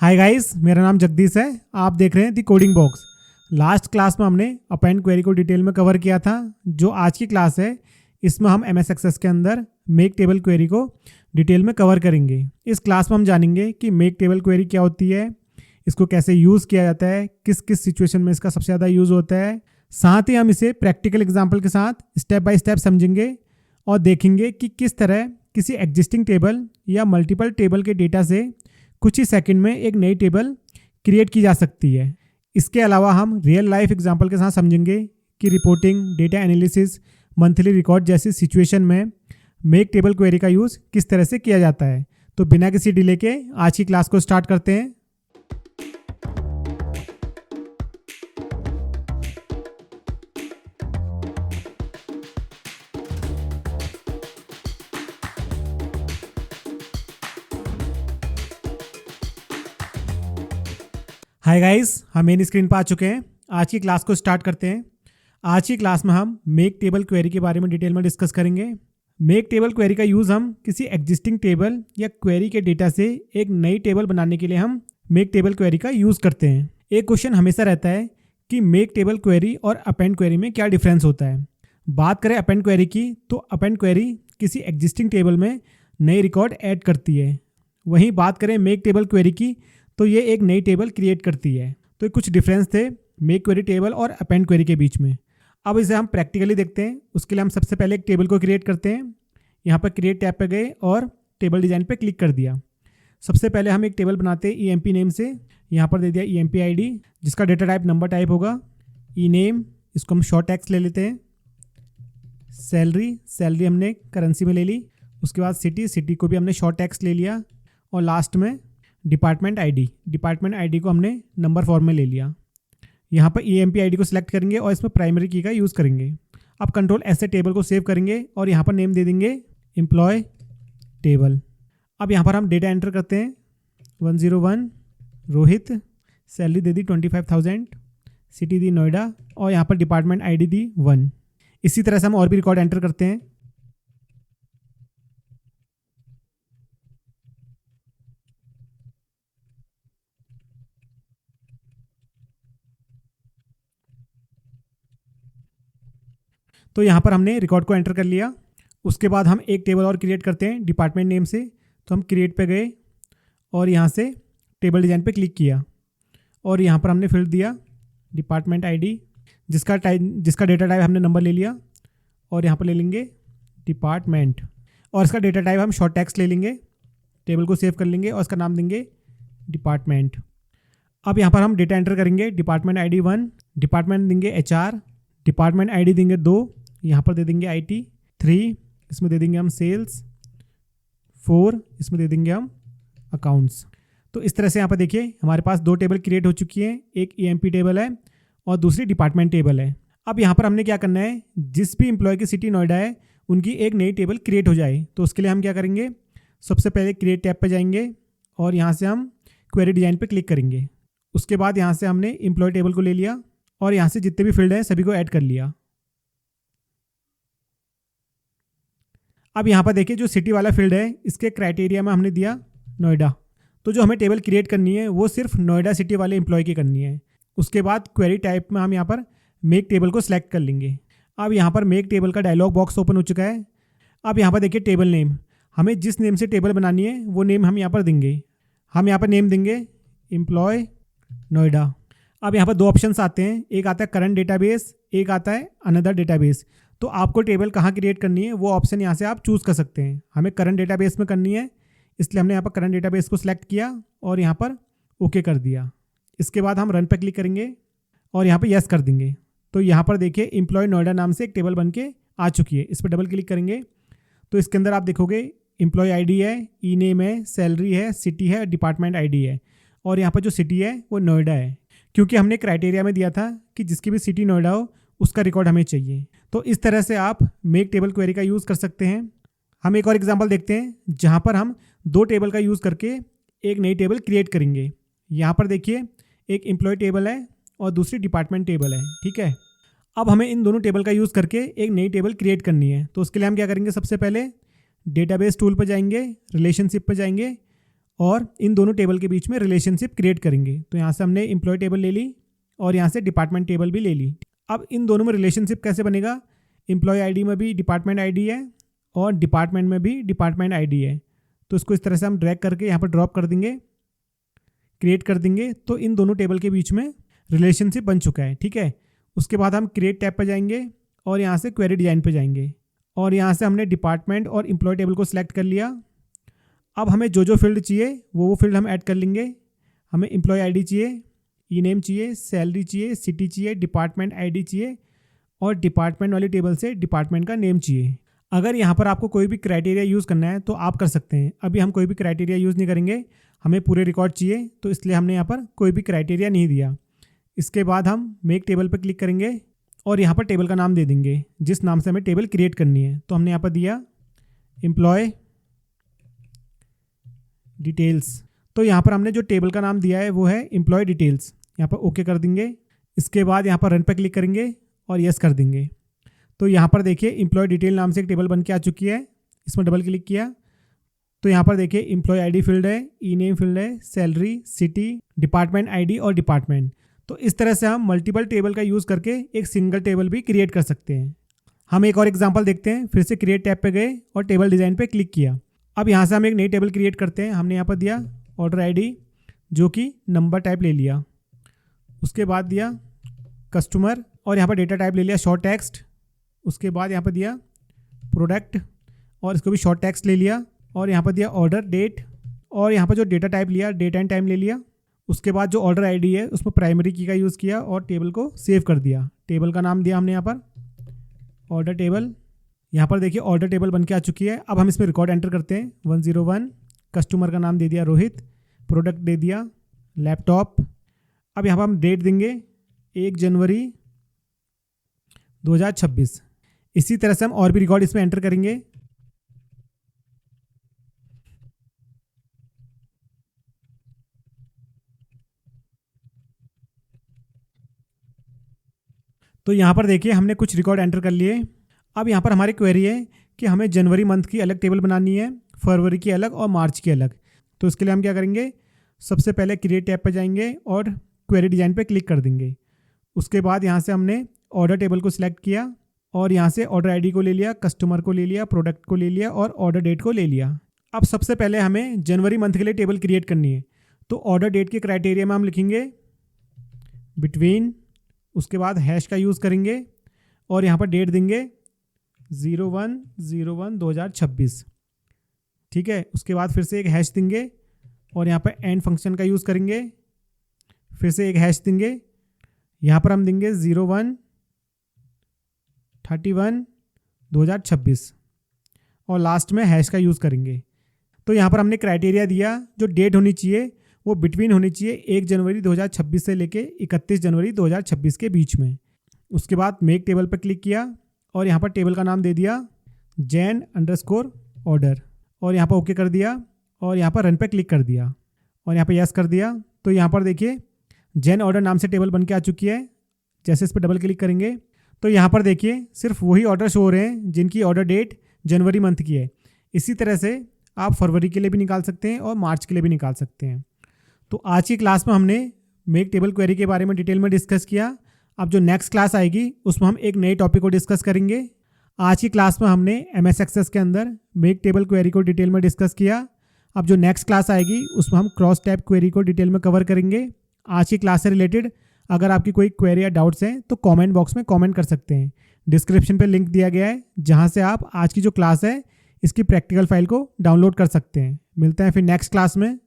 Hi guys, मेरा नाम जगदीश है। आप देख रहे हैं दी कोडिंग बॉक्स। लास्ट क्लास में हमने अपेंड क्वेरी को डिटेल में कवर किया था। जो आज की क्लास है इसमें हम एमएस एक्सेस के अंदर मेक टेबल क्वेरी को डिटेल में कवर करेंगे। इस क्लास में हम जानेंगे कि मेक टेबल क्वेरी क्या होती है, इसको कैसे यूज़ किया जाता है, किस किस सिचुएशन में इसका सबसे ज़्यादा यूज़ होता है। साथ ही हम इसे प्रैक्टिकल एग्जाम्पल के साथ स्टेप बाय स्टेप समझेंगे और देखेंगे कि किस तरह किसी एग्जिस्टिंग टेबल या मल्टीपल टेबल के डेटा से कुछ ही सेकंड में एक नई टेबल क्रिएट की जा सकती है। इसके अलावा हम रियल लाइफ एग्जांपल के साथ समझेंगे कि reporting, data analysis, monthly record जैसी सिचुएशन में मेक टेबल क्वेरी का यूज़ किस तरह से किया जाता है। तो बिना किसी डिले के आज की क्लास को स्टार्ट करते हैं। हाय गाइस, हम मेन स्क्रीन पर आ चुके हैं। आज की क्लास को स्टार्ट करते हैं। आज की क्लास में हम मेक टेबल क्वेरी के बारे में डिटेल में डिस्कस करेंगे। मेक टेबल क्वेरी का यूज़ हम किसी एग्जिस्टिंग टेबल या क्वेरी के डेटा से एक नई टेबल बनाने के लिए हम मेक टेबल क्वेरी का यूज़ करते हैं। एक क्वेश्चन हमेशा रहता है कि मेक टेबल क्वेरी और अपेंड क्वेरी में क्या डिफरेंस होता है। बात करें अपेंड क्वेरी की, तो अपेंड क्वेरी किसी एग्जिस्टिंग टेबल में नई रिकॉर्ड ऐड करती है। वहीं बात करें मेक टेबल क्वेरी की, तो ये एक नई टेबल क्रिएट करती है। तो कुछ डिफरेंस थे मेक क्वेरी टेबल और अपेंड क्वेरी के बीच में। अब इसे हम प्रैक्टिकली देखते हैं। उसके लिए हम सबसे पहले एक टेबल को क्रिएट करते हैं। यहाँ पर क्रिएट टैब पे गए और टेबल डिज़ाइन पे क्लिक कर दिया। सबसे पहले हम एक टेबल बनाते हैं EMP नेम से। यहाँ पर दे दिया EMP ID, जिसका डेटा टाइप नंबर टाइप होगा। ई नेम, इसको हम शॉर्ट टैक्स ले लेते हैं। सैलरी हमने करेंसी में ले ली। उसके बाद सिटी को भी हमने शॉर्ट टैक्स ले लिया। और लास्ट में डिपार्टमेंट आईडी को हमने नंबर फॉर्म में ले लिया। यहाँ पर EMP ID को सिलेक्ट करेंगे और इसमें प्राइमरी की का यूज़ करेंगे। अब कंट्रोल ऐसे टेबल को सेव करेंगे और यहाँ पर नेम दे देंगे एम्प्लॉय टेबल। अब यहाँ पर हम डेटा एंटर करते हैं। 101 रोहित, सैलरी दे दी 25,000, सिटी दी नोएडा और यहाँ पर डिपार्टमेंट ID दी 1। इसी तरह से हम और भी रिकॉर्ड एंटर करते हैं। तो यहाँ पर हमने रिकॉर्ड को एंटर कर लिया। उसके बाद हम एक टेबल और क्रिएट करते हैं डिपार्टमेंट नेम से। तो हम क्रिएट पे गए और यहाँ से टेबल डिज़ाइन पे क्लिक किया और यहाँ पर हमने फिल दिया डिपार्टमेंट ID, जिसका डेटा टाइप हमने नंबर ले लिया। और यहाँ पर ले लेंगे डिपार्टमेंट और इसका डेटा टाइप हम शॉर्ट टैक्स ले लेंगे। टेबल को सेव कर लेंगे और इसका नाम देंगे डिपार्टमेंट। अब यहाँ पर हम डेटा एंटर करेंगे। डिपार्टमेंट ID 1, डिपार्टमेंट देंगे HR, डिपार्टमेंट ID देंगे 2, यहाँ पर दे देंगे IT 3, इसमें दे देंगे हम सेल्स 4, इसमें दे देंगे हम अकाउंट्स। तो इस तरह से यहाँ पर देखिए हमारे पास दो टेबल क्रिएट हो चुकी हैं। एक EMP टेबल है और दूसरी डिपार्टमेंट टेबल है। अब यहाँ पर हमने क्या करना है, जिस भी एम्प्लॉय की सिटी नोएडा है उनकी एक नई टेबल क्रिएट हो जाए। तो उसके लिए हम क्या करेंगे, सबसे पहले क्रिएट टैब पर जाएंगे और यहाँ से हम क्वेरी डिज़ाइन पर क्लिक करेंगे। उसके बाद यहाँ से हमने एम्प्लॉय टेबल को ले लिया और यहाँ से जितने भी फील्ड हैं सभी को ऐड कर लिया। अब यहाँ पर देखिए जो सिटी वाला फील्ड है इसके क्राइटेरिया में हमने दिया नोएडा। तो जो हमें टेबल क्रिएट करनी है वो सिर्फ नोएडा सिटी वाले एम्प्लॉय की करनी है। उसके बाद क्वेरी टाइप में हम यहाँ पर मेक टेबल को सिलेक्ट कर लेंगे। अब यहाँ पर मेक टेबल का डायलॉग बॉक्स ओपन हो चुका है। अब यहाँ पर देखिए टेबल नेम, हमें जिस नेम से टेबल बनानी है वो नेम हम यहाँ पर देंगे। हम यहाँ पर नेम देंगे एम्प्लॉय नोएडा। अब यहाँ पर दो ऑप्शंस आते हैं, एक आता है करंट डेटाबेस, एक आता है अनदर डेटाबेस। तो आपको टेबल कहाँ क्रिएट करनी है वो ऑप्शन यहाँ से आप चूज़ कर सकते हैं। हमें करंट डेटाबेस में करनी है, इसलिए हमने यहाँ पर करंट डेटाबेस को सिलेक्ट किया और यहाँ पर ओके कर दिया। इसके बाद हम रन पर क्लिक करेंगे और यहाँ पर यस कर देंगे। तो यहाँ पर देखिए एम्प्लॉय नोएडा नाम से एक टेबल बन के आ चुकी है। इस पर डबल क्लिक करेंगे तो इसके अंदर आप देखोगे एम्प्लॉय ID है, ई नेम है, सैलरी है, सिटी है, डिपार्टमेंट ID है और यहाँ पर जो सिटी है वो नोएडा है, क्योंकि हमने क्राइटेरिया में दिया था कि जिसकी भी सिटी नोएडा हो उसका रिकॉर्ड हमें चाहिए। तो इस तरह से आप मेक टेबल क्वेरी का यूज़ कर सकते हैं। हम एक और एग्जांपल देखते हैं जहाँ पर हम दो टेबल का यूज़ करके एक नई टेबल क्रिएट करेंगे। यहाँ पर देखिए एक एम्प्लॉय टेबल है और दूसरी डिपार्टमेंट टेबल है, ठीक है। अब हमें इन दोनों टेबल का यूज़ करके एक नई टेबल क्रिएट करनी है। तो उसके लिए हम क्या करेंगे, सबसे पहले डेटाबेस टूल पर जाएंगे, रिलेशनशिप पर जाएंगे और इन दोनों टेबल के बीच में रिलेशनशिप क्रिएट करेंगे। तो यहाँ से हमने एम्प्लॉय टेबल ले ली और यहाँ से डिपार्टमेंट टेबल भी ले ली। अब इन दोनों में रिलेशनशिप कैसे बनेगा, एम्प्लॉय आईडी में भी डिपार्टमेंट आईडी है और डिपार्टमेंट में भी डिपार्टमेंट आईडी है। तो इसको इस तरह से हम ड्रैग करके यहाँ पर ड्रॉप कर देंगे, क्रिएट कर देंगे। तो इन दोनों टेबल के बीच में रिलेशनशिप बन चुका है। ठीक है, उसके बाद हम क्रिएट टैब पर जाएंगे और यहाँ से क्वेरी डिजाइन पे जाएंगे और यहाँ से हमने डिपार्टमेंट और एम्प्लॉय टेबल को सिलेक्ट कर लिया। अब हमें जो फील्ड चाहिए वो फील्ड हम ऐड कर लेंगे। हमें एम्प्लॉय आईडी चाहिए, ई नेम चाहिए, सैलरी चाहिए, सिटी चाहिए, डिपार्टमेंट आईडी चाहिए और डिपार्टमेंट वाली टेबल से डिपार्टमेंट का नेम चाहिए। अगर यहाँ पर आपको कोई भी क्राइटेरिया यूज़ करना है तो आप कर सकते हैं। अभी हम कोई भी क्राइटेरिया यूज़ नहीं करेंगे, हमें पूरे रिकॉर्ड चाहिए, तो इसलिए हमने यहाँ पर कोई भी क्राइटेरिया नहीं दिया। इसके बाद हम मेक टेबल पर क्लिक करेंगे और यहाँ पर टेबल का नाम दे देंगे जिस नाम से हमें टेबल क्रिएट करनी है। तो हमने यहाँ पर दिया एम्प्लॉय डिटेल्स। तो यहाँ पर हमने जो टेबल का नाम दिया है वो है एम्प्लॉय डिटेल्स। यहाँ पर ओके कर देंगे। इसके बाद यहाँ पर रन पर क्लिक करेंगे और यस कर देंगे। तो यहाँ पर देखिए एम्प्लॉय डिटेल नाम से एक टेबल बन के आ चुकी है। इसमें डबल क्लिक किया तो यहाँ पर देखिए एम्प्लॉय आईडी फील्ड है, ई नेम फील्ड है, सैलरी, सिटी, डिपार्टमेंट आईडी और डिपार्टमेंट। तो इस तरह से हम मल्टीपल टेबल का यूज़ करके एक सिंगल टेबल भी क्रिएट कर सकते हैं। हम एक और एग्जांपल देखते हैं। फिर से क्रिएट टैब पे गए और टेबल डिज़ाइन पे क्लिक किया। अब यहाँ से हम एक नई टेबल क्रिएट करते हैं। हमने यहाँ पर दिया ऑर्डर आईडी जो कि नंबर टाइप ले लिया, उसके बाद दिया कस्टमर और यहाँ पर डेटा टाइप ले लिया शॉर्ट टेक्स्ट। उसके बाद यहाँ पर दिया प्रोडक्ट और इसको भी शॉर्ट टेक्स्ट ले लिया और यहाँ पर दिया ऑर्डर डेट और यहाँ पर जो डेटा टाइप लिया डेट एंड टाइम ले लिया। उसके बाद जो ऑर्डर आईडी है उसमें प्राइमरी की का यूज़ किया और टेबल को सेव कर दिया। टेबल का नाम दिया हमने यहाँ पर ऑर्डर टेबल। यहाँ पर देखिए ऑर्डर टेबल बन के आ चुकी है। अब हम इसमें रिकॉर्ड एंटर करते हैं 101। कस्टमर का नाम दे दिया रोहित, प्रोडक्ट दे दिया लैपटॉप। अब यहाँ पर हम डेट देंगे 1 जनवरी 2026। इसी तरह से हम और भी रिकॉर्ड इसमें एंटर करेंगे। तो यहाँ पर देखिए हमने कुछ रिकॉर्ड एंटर कर लिए। अब यहाँ पर हमारी क्वेरी है कि हमें जनवरी मंथ की अलग टेबल बनानी है, फरवरी की अलग और मार्च की अलग। तो इसके लिए हम क्या करेंगे, सबसे पहले क्रिएट टैब पर जाएंगे और क्वेरी डिज़ाइन पे क्लिक कर देंगे। उसके बाद यहाँ से हमने ऑर्डर टेबल को सिलेक्ट किया और यहाँ से ऑर्डर आईडी को ले लिया, कस्टमर को ले लिया, प्रोडक्ट को ले लिया और ऑर्डर डेट को ले लिया। अब सबसे पहले हमें जनवरी मंथ के लिए टेबल क्रिएट करनी है। तो ऑर्डर डेट के क्राइटेरिया में हम लिखेंगे बिटवीन, उसके बाद हैश का यूज़ करेंगे और यहाँ पर डेट देंगे 01/01/2026। ठीक है, उसके बाद फिर से एक हैश देंगे और यहाँ पर एंड फंक्शन का यूज़ करेंगे। फिर से एक हैश देंगे, यहाँ पर हम देंगे 01/31/2026 और लास्ट में हैश का यूज़ करेंगे। तो यहाँ पर हमने क्राइटेरिया दिया, जो डेट होनी चाहिए वो बिटवीन होनी चाहिए 1 जनवरी 2026 से लेके 31 जनवरी 2026 के बीच में। उसके बाद मेक टेबल पर क्लिक किया और यहाँ पर टेबल का नाम दे दिया Jan_order और यहाँ पर ओके कर दिया और यहाँ पर रन पे क्लिक कर दिया और यहाँ पर यस कर दिया। तो यहाँ पर देखिए जैन ऑर्डर नाम से टेबल बन के आ चुकी है। जैसे इस पर डबल क्लिक करेंगे तो यहाँ पर देखिए सिर्फ वही ऑर्डर शो हो रहे हैं जिनकी ऑर्डर डेट जनवरी मंथ की है। इसी तरह से आप फरवरी के लिए भी निकाल सकते हैं और मार्च के लिए भी निकाल सकते हैं। तो आज की क्लास में हमने मेक टेबल क्वेरी के बारे में डिटेल में डिस्कस किया। अब जो नेक्स्ट क्लास आएगी उसमें हम एक नए टॉपिक को डिस्कस करेंगे। आज की क्लास में हमने MS एक्सेस के अंदर मेक टेबल क्वेरी को डिटेल में डिस्कस किया। अब जो नेक्स्ट क्लास आएगी उसमें हम क्रॉस टैब क्वेरी को डिटेल में कवर करेंगे। आज की क्लास से रिलेटेड अगर आपकी कोई क्वेरी या डाउट्स हैं तो कमेंट बॉक्स में कमेंट कर सकते हैं। डिस्क्रिप्शन पे लिंक दिया गया है जहां से आप आज की जो क्लास है इसकी प्रैक्टिकल फाइल को डाउनलोड कर सकते हैं। मिलते हैं फिर नेक्स्ट क्लास में।